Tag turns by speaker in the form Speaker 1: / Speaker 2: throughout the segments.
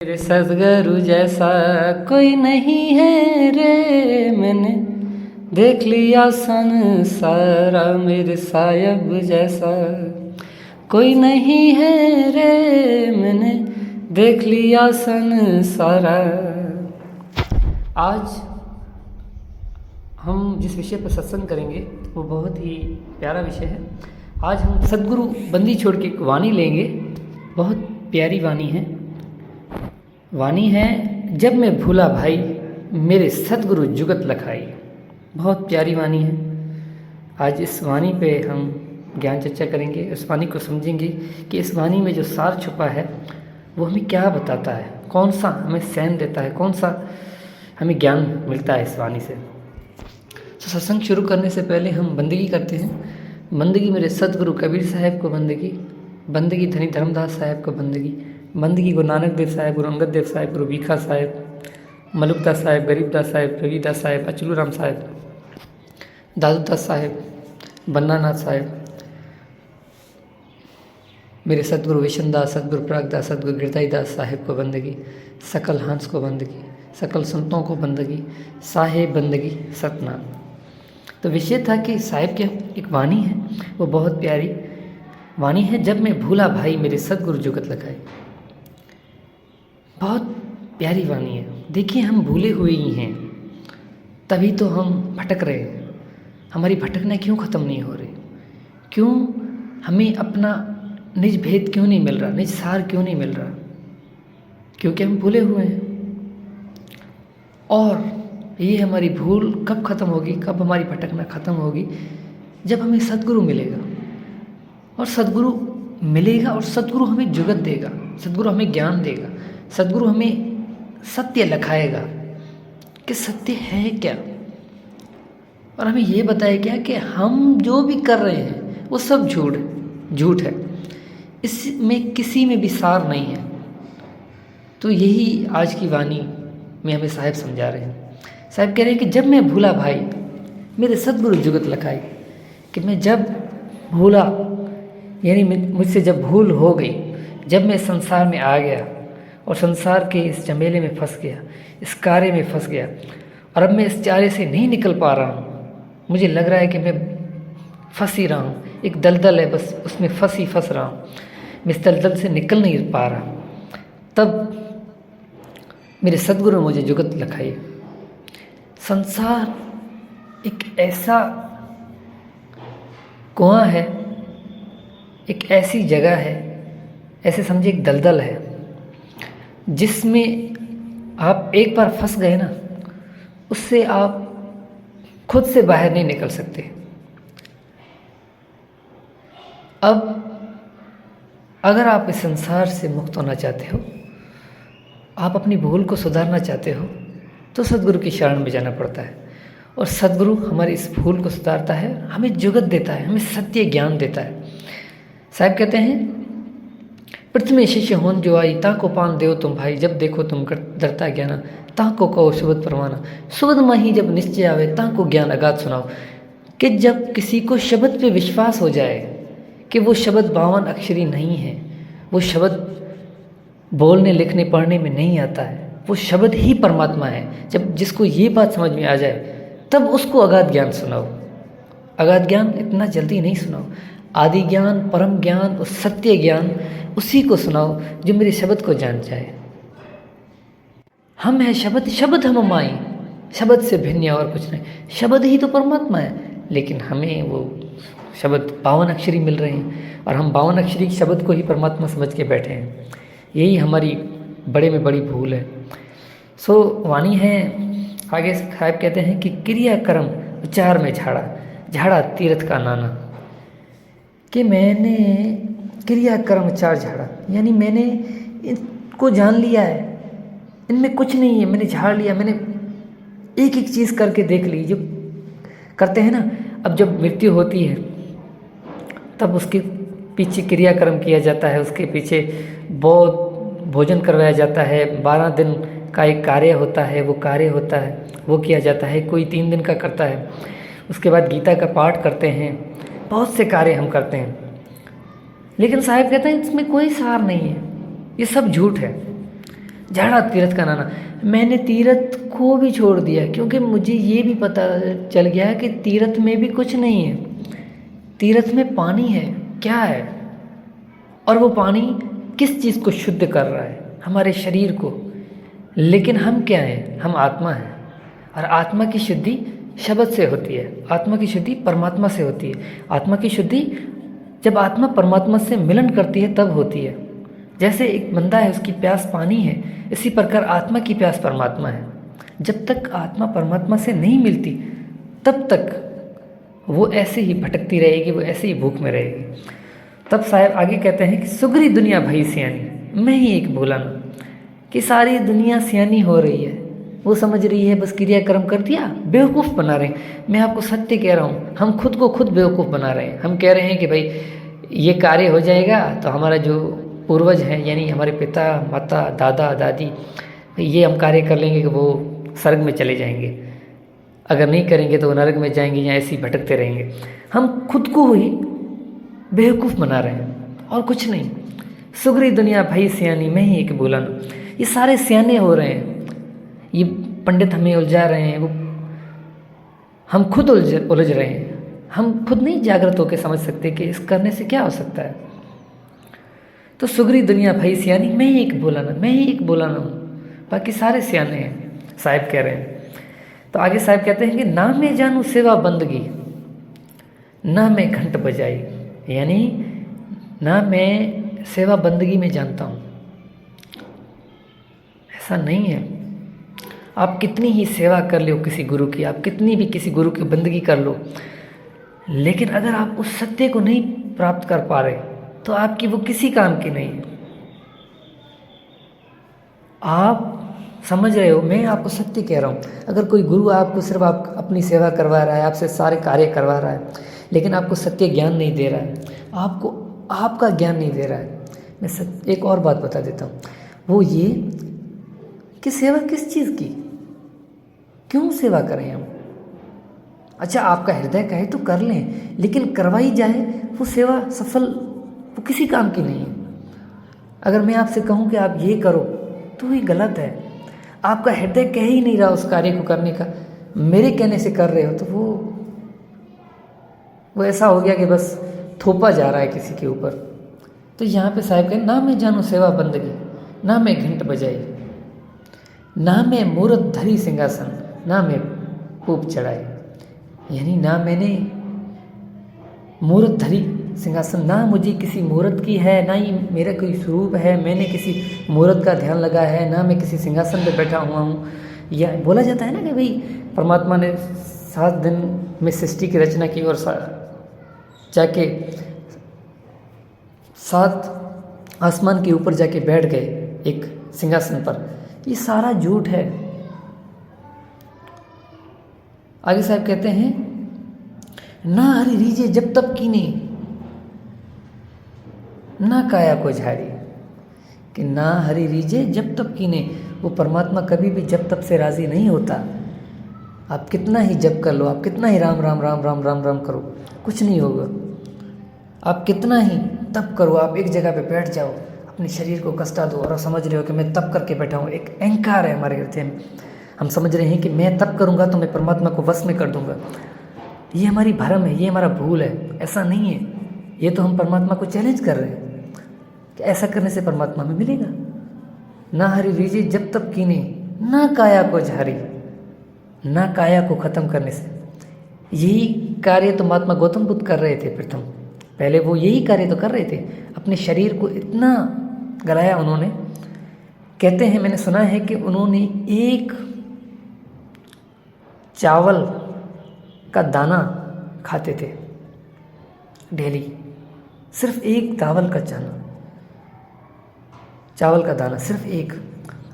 Speaker 1: मेरे सदगुरु जैसा कोई नहीं है रे, मैंने देख लिया संसारा। मेरे साहिब जैसा कोई नहीं है रे, मैंने देख लिया संसारा। आज हम जिस विषय पर सत्संग करेंगे वो बहुत ही प्यारा विषय है। आज हम सदगुरु बंदी छोड़ के एक वाणी लेंगे। बहुत प्यारी वाणी है। वाणी है, जब मैं भूला भाई मेरे सदगुरु जुगत लखाई। बहुत प्यारी वाणी है। आज इस वाणी पे हम ज्ञान चर्चा करेंगे, इस वाणी को समझेंगे कि इस वाणी में जो सार छुपा है वो हमें क्या बताता है, कौन सा हमें सैन देता है, कौन सा हमें ज्ञान मिलता है इस वाणी से। तो सत्संग शुरू करने से पहले हम बंदगी करते हैं। बंदगी मेरे सदगुरु कबीर साहब को बंदगी, बंदगी धनी धर्मदास साहब को बंदगी, बंदगी गुरु नानक देव साहब, गुरु अंगद देव साहब, गुरु भीखा साहब, मलुकदास साहब, गरीबदास साहब, रविदास साहब, अचलू राम साहब, दादूदास साहब, बन्नानाथ साहब, मेरे सदगुरु विशनदास, सदगुरु प्रागदास, सदगुरु गिरधारी दास साहेब को बंदगी, सकल हंस को बंदगी, सकल संतों को बंदगी, साहेब बंदगी सतनाम। तो विषय था कि साहिब की एक वाणी है, वो बहुत प्यारी वाणी है। जब मैं भूला भाई मेरे सदगुरु जुगत लगाए। बहुत प्यारी वाणी है। देखिए, हम भूले हुए ही हैं, तभी तो हम भटक रहे हैं। हमारी भटकना क्यों ख़त्म नहीं हो रही? क्यों हमें अपना निज भेद क्यों नहीं मिल रहा, निज सार क्यों नहीं मिल रहा? क्योंकि हम भूले हुए हैं। और ये हमारी भूल कब ख़त्म होगी, कब हमारी भटकना ख़त्म होगी? जब हमें सदगुरु मिलेगा। और सदगुरु मिलेगा और सदगुरु हमें जुगत देगा, सदगुरु हमें ज्ञान देगा, सदगुरु हमें सत्य लखाएगा कि सत्य है क्या, और हमें ये बताएगा कि हम जो भी कर रहे हैं वो सब झूठ है, इसमें किसी में भी सार नहीं है। तो यही आज की वाणी में हमें साहिब समझा रहे हैं। साहिब कह रहे हैं कि जब मैं भूला भाई मेरे सदगुरु जुगत लखाई, कि मैं जब भूला यानी मुझसे जब भूल हो गई, जब मैं संसार में आ गया और संसार के इस झमेले में फंस गया, इस कार्य में फंस गया, और अब मैं इस चारे से नहीं निकल पा रहा हूँ। मुझे लग रहा है कि मैं फंस ही रहा हूँ, एक दलदल है, बस उसमें फंस रहा हूँ, मैं इस दलदल से निकल नहीं पा रहा। तब मेरे सदगुरु ने मुझे जुगत लखाई। संसार एक ऐसा कुआं है, एक ऐसी जगह है, ऐसे समझिए एक दलदल है, जिसमें आप एक बार फंस गए ना, उससे आप खुद से बाहर नहीं निकल सकते। अब अगर आप इस संसार से मुक्त होना चाहते हो, आप अपनी भूल को सुधारना चाहते हो, तो सदगुरु की शरण में जाना पड़ता है। और सदगुरु हमारी इस भूल को सुधारता है, हमें जुगत देता है, हमें सत्य ज्ञान देता है। साहब कहते हैं, पृथ्वी शिष्य होन जो आई, ता को पान देव तुम भाई, जब देखो तुम डरता ज्ञाना, ता को कहो सुबद परवाना, सुबद माही जब निश्चय आवे, ता को ज्ञान अगाध सुनाओ। कि जब किसी को शब्द पे विश्वास हो जाए कि वो शब्द 52 अक्षरी नहीं है, वो शब्द बोलने लिखने पढ़ने में नहीं आता है, वो शब्द ही परमात्मा है, जब जिसको ये बात समझ में आ जाए, तब उसको अगाध ज्ञान सुनाओ। अगाध ज्ञान इतना जल्दी नहीं सुनाओ, आदि ज्ञान, परम ज्ञान, उस सत्य ज्ञान, उसी को सुनाओ जो मेरे शब्द को जान जाए। हम है शब्द, शब्द हम माई, शब्द से भिन्न और कुछ नहीं, शब्द ही तो परमात्मा है। लेकिन हमें वो शब्द 52 अक्षरी मिल रहे हैं, और हम 52 अक्षरी शब्द को ही परमात्मा समझ के बैठे हैं। यही हमारी बड़े में बड़ी भूल है। सो वाणी है, आगे साहब कहते हैं कि क्रिया कर्म विचार में झाड़ा, झाड़ा तीर्थ का नाना। कि मैंने क्रिया कर्म विचार झाड़ा, यानी मैंने इनको जान लिया है, इनमें कुछ नहीं है, मैंने झाड़ लिया, मैंने एक एक चीज़ करके देख ली। जो करते हैं ना, अब जब मृत्यु होती है तब उसके पीछे क्रियाक्रम किया जाता है, उसके पीछे बहुत भोजन करवाया जाता है, 12 दिन का एक कार्य होता है, वो कार्य होता है, वो किया जाता है। कोई 3 दिन का करता है, उसके बाद गीता का पाठ करते हैं, बहुत से कार्य हम करते हैं। लेकिन साहब कहते हैं इसमें कोई सार नहीं है, ये सब झूठ है। झाड़ा तीर्थ का नाना। मैंने तीर्थ को भी छोड़ दिया, क्योंकि मुझे ये भी पता चल गया कि तीर्थ में भी कुछ नहीं है। तीर्थ में पानी है, क्या है, और वो पानी किस चीज़ को शुद्ध कर रहा है, हमारे शरीर को। लेकिन हम क्या हैं, हम आत्मा हैं, और आत्मा की शुद्धि शब्द से होती है, आत्मा की शुद्धि परमात्मा से होती है। आत्मा की शुद्धि जब आत्मा परमात्मा से मिलन करती है तब होती है। जैसे एक बंदा है, उसकी प्यास पानी है, इसी प्रकार आत्मा की प्यास परमात्मा है। जब तक आत्मा परमात्मा से नहीं मिलती तब तक वो ऐसे ही भटकती रहेगी, वो ऐसे ही भूख में रहेगी। तब साहब आगे कहते हैं कि सुगरी दुनिया भई सियानी, मैं ही एक भोला ना। कि सारी दुनिया सियानी हो रही है, वो समझ रही है बस क्रियाक्रम कर दिया, बेवकूफ़ बना रहे हैं। मैं आपको सत्य कह रहा हूँ, हम खुद को खुद बेवकूफ़ बना रहे हैं। हम कह रहे हैं कि भाई ये कार्य हो जाएगा तो हमारा जो पूर्वज हैं, यानी हमारे पिता माता दादा दादी, ये हम कार्य कर लेंगे कि वो स्वर्ग में चले जाएंगे, अगर नहीं करेंगे तो वो नरक में जाएंगे या ऐसे ही भटकते रहेंगे। हम खुद को ही बेवकूफ़ बना रहे हैं और कुछ नहीं। सुगरी दुनिया भाई सियानी, मैं ही एक भोला ना। ये सारे सियाने हो रहे हैं, ये पंडित हमें उलझा रहे हैं, वो हम खुद उलझ रहे हैं। हम खुद नहीं जागृत होकर समझ सकते कि इस करने से क्या हो सकता है। तो सुगरी दुनिया भाई सियानी, मैं ही एक भोला ना, मैं ही एक भोला ना हूँ, बाकी सारे सियाने हैं, साहिब कह रहे हैं। तो आगे साहिब कहते हैं कि ना मैं जानूँ सेवा बंदगी, ना मैं घंट बजाई, यानी ना मैं सेवा बंदगी में जानता हूँ, ऐसा नहीं है। आप कितनी ही सेवा कर लो किसी गुरु की, आप कितनी भी किसी गुरु की बंदगी कर लो, लेकिन अगर आप उस सत्य को नहीं प्राप्त कर पा रहे तो आपकी वो किसी काम की नहीं है। आप समझ रहे हो, मैं आपको सत्य कह रहा हूँ। अगर कोई गुरु आपको सिर्फ आप अपनी सेवा करवा रहा है, आपसे सारे कार्य करवा रहा है, लेकिन आपको सत्य ज्ञान नहीं दे रहा है, आपको आपका ज्ञान नहीं दे रहा है, मैं एक और बात बता देता हूँ, वो ये कि सेवा किस चीज़ की, क्यों सेवा करें हम। अच्छा, आपका हृदय कहे तो कर लें, लेकिन करवाई जाए वो सेवा सफल, वो किसी काम की नहीं है। अगर मैं आपसे कहूँ कि आप ये करो तो ये गलत है। आपका हृदय कह ही नहीं रहा उस कार्य को करने का, मेरे कहने से कर रहे हो, तो वो ऐसा हो गया कि बस थोपा जा रहा है किसी के ऊपर। तो यहाँ पे साहिब कहें, ना मैं जानूँ सेवा बंदगी, ना मैं घंट बजाई, ना मैं मूरत धरी सिंहासन, ना मैं पूप चढ़ाई, यानी ना मैंने मूरत धरी सिंहासन, ना मुझे किसी मूरत की है, ना ही मेरा कोई स्वरूप है, मैंने किसी मूरत का ध्यान लगा है, ना मैं किसी सिंहासन पे बैठा हुआ हूँ। या बोला जाता है ना कि भाई परमात्मा ने 7 दिन में सृष्टि की रचना की और जाके 7 आसमान के ऊपर जाके बैठ गए एक सिंहासन पर। ये सारा झूठ है। आगे साहब कहते हैं, ना हरि रीजे जब तब कीने, ना काया को झाड़ी, कि ना हरि रीजे जब तब कीने। वो परमात्मा कभी भी जब तब से राज़ी नहीं होता। आप कितना ही जप कर लो, आप कितना ही राम राम राम राम राम राम करो, कुछ नहीं होगा। आप कितना ही तप करो, आप एक जगह पे बैठ जाओ, अपने शरीर को कष्टा दो और समझ रहे हो कि मैं तप करके बैठा हूँ। एक अहंकार है हमारे हृदय में, हम समझ रहे हैं कि मैं तप करूँगा तो मैं परमात्मा को वश में कर दूँगा। ये हमारी भ्रम है, ये हमारा भूल है, ऐसा नहीं है। ये तो हम परमात्मा को चैलेंज कर रहे हैं कि ऐसा करने से परमात्मा में मिलेगा। ना हरि रीजे जब तब कीने, ना काया को झारी, ना काया को ख़त्म करने से। यही कार्य तो महात्मा गौतम बुद्ध कर रहे थे प्रथम, पहले वो यही कार्य तो कर रहे थे। अपने शरीर को इतना गलाया उन्होंने, कहते हैं, मैंने सुना है कि उन्होंने एक चावल का दाना खाते थे डेली, सिर्फ एक चावल का दाना, सिर्फ एक।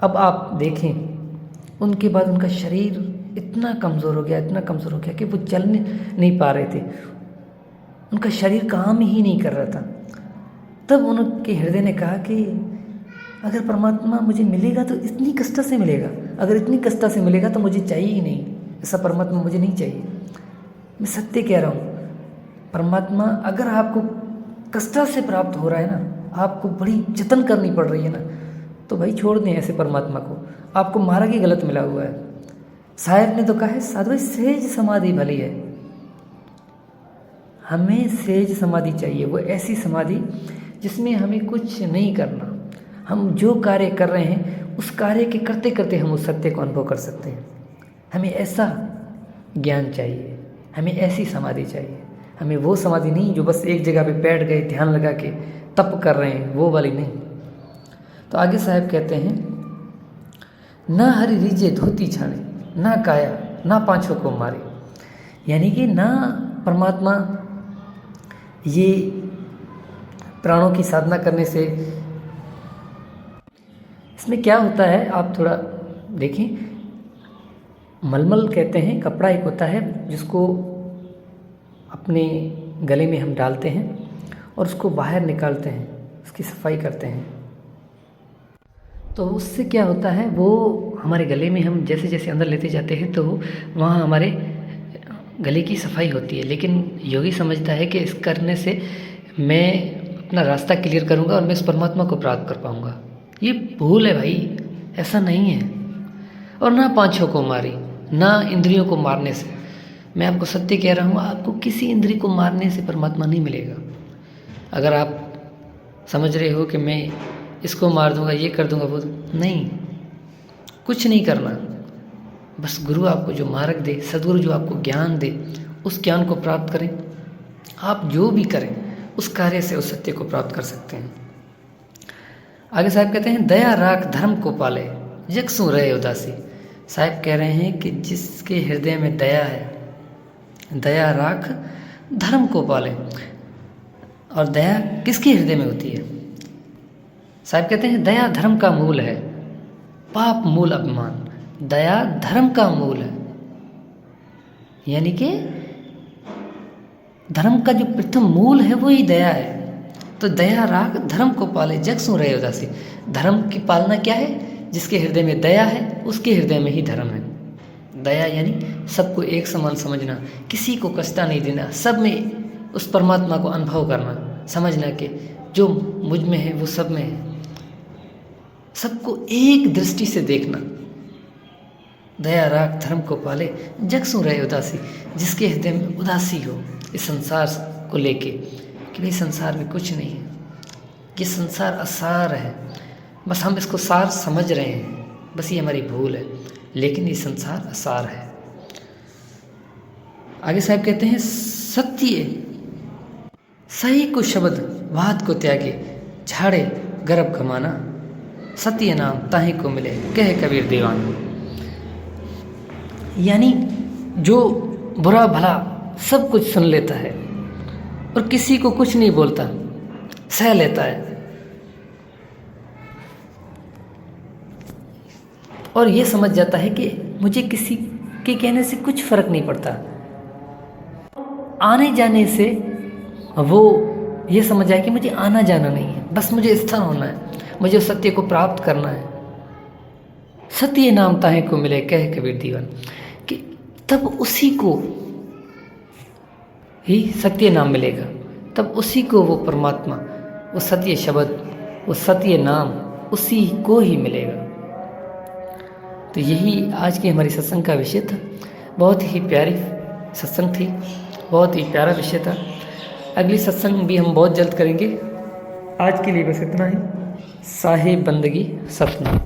Speaker 1: अब आप देखें, उनके बाद उनका शरीर इतना कमज़ोर हो गया कि वो चल नहीं पा रहे थे, उनका शरीर काम ही नहीं कर रहा था। तब उनके हृदय ने कहा कि अगर परमात्मा मुझे मिलेगा तो इतनी कष्ट से मिलेगा, अगर इतनी कष्ट से मिलेगा तो मुझे चाहिए ही नहीं, ऐसा परमात्मा मुझे नहीं चाहिए। मैं सत्य कह रहा हूँ, परमात्मा अगर आपको कष्ट से प्राप्त हो रहा है ना, आपको बड़ी जतन करनी पड़ रही है ना, तो भाई छोड़ दें ऐसे परमात्मा को, आपको मार्ग ही गलत मिला हुआ है। शायर ने तो कहा है साधु भाई सहज समाधि भली है। हमें सहज समाधि चाहिए, वो ऐसी समाधि जिसमें हमें कुछ नहीं करना, हम जो कार्य कर रहे हैं उस कार्य के करते करते हम उस सत्य को अनुभव कर सकते हैं। हमें ऐसा ज्ञान चाहिए, हमें ऐसी समाधि चाहिए। हमें वो समाधि नहीं जो बस एक जगह पे बैठ गए ध्यान लगा के तप कर रहे हैं, वो वाली नहीं। तो आगे साहब कहते हैं, ना हरि रीजे धोती छाने, ना काया ना पाँचों को मारे। यानी कि ना परमात्मा ये प्राणों की साधना करने से, इसमें क्या होता है आप थोड़ा देखें। मलमल कहते हैं, कपड़ा एक होता है जिसको अपने गले में हम डालते हैं और उसको बाहर निकालते हैं, उसकी सफाई करते हैं। तो उससे क्या होता है, वो हमारे गले में हम जैसे जैसे अंदर लेते जाते हैं तो वहाँ हमारे गले की सफाई होती है। लेकिन योगी समझता है कि इस करने से मैं अपना रास्ता क्लियर करूँगा और मैं इस परमात्मा को प्राप्त कर पाऊँगा। ये भूल है भाई, ऐसा नहीं है। और ना पाँचों को मारी, ना इंद्रियों को मारने से। मैं आपको सत्य कह रहा हूँ, आपको किसी इंद्रिय को मारने से परमात्मा नहीं मिलेगा। अगर आप समझ रहे हो कि मैं इसको मार दूंगा, ये कर दूंगा, वो नहीं, कुछ नहीं करना। बस गुरु आपको जो मार्ग दे, सद्गुरु जो आपको ज्ञान दे, उस ज्ञान को प्राप्त करें। आप जो भी करें उस कार्य से उस सत्य को प्राप्त कर सकते हैं। आगे साहब कहते हैं, दया राख धर्म को पाले, जगसू रहे उदासी। साहब कह रहे हैं कि जिसके हृदय में दया है, दया राख धर्म को पाले। और दया किसके हृदय में होती है? साहब कहते हैं, दया धर्म का मूल है, पाप मूल अभिमान। दया धर्म का मूल है, यानी कि धर्म का जो प्रथम मूल है वो ही दया है। तो दया राख धर्म को पाले, जगसू रहे उदासी। धर्म की पालना क्या है? जिसके हृदय में दया है उसके हृदय में ही धर्म है। दया यानी सबको एक समान समझना, किसी को कष्ट नहीं देना, सब में उस परमात्मा को अनुभव करना, समझना कि जो मुझ में है वो सब में है, सबको एक दृष्टि से देखना। दया राख धर्म को पाले, जगसू रहे उदासी। जिसके हृदय में उदासी हो इस संसार को लेके कि भाई संसार में कुछ नहीं है, ये संसार असार है, बस हम इसको सार समझ रहे हैं, बस ये हमारी भूल है, लेकिन ये संसार असार है। आगे साहब कहते हैं, सत्य सही को शब्द वाद को त्यागे, झाड़े गर्भ गमाना। सत्य नाम ताहि को मिले, कहे कबीर दीवान। यानी जो बुरा भला सब कुछ सुन लेता है और किसी को कुछ नहीं बोलता, सह लेता है और ये समझ जाता है कि मुझे किसी के कहने से कुछ फर्क नहीं पड़ता। आने जाने से वो ये समझ जाए कि मुझे आना जाना नहीं है, बस मुझे स्थिर होना है, मुझे सत्य को प्राप्त करना है। सत्य नाम ताहे को मिले, कहे कबीर दीवान। कि तब उसी को ही सत्य नाम मिलेगा, तब उसी को वो परमात्मा, वो सत्य शब्द, वो सत्य नाम उसी को ही मिलेगा। तो यही आज की हमारी सत्संग का विषय था। बहुत ही प्यारी सत्संग थी, बहुत ही प्यारा विषय था। अगली सत्संग भी हम बहुत जल्द करेंगे। आज के लिए बस इतना ही। साहिब बंदगी सतना।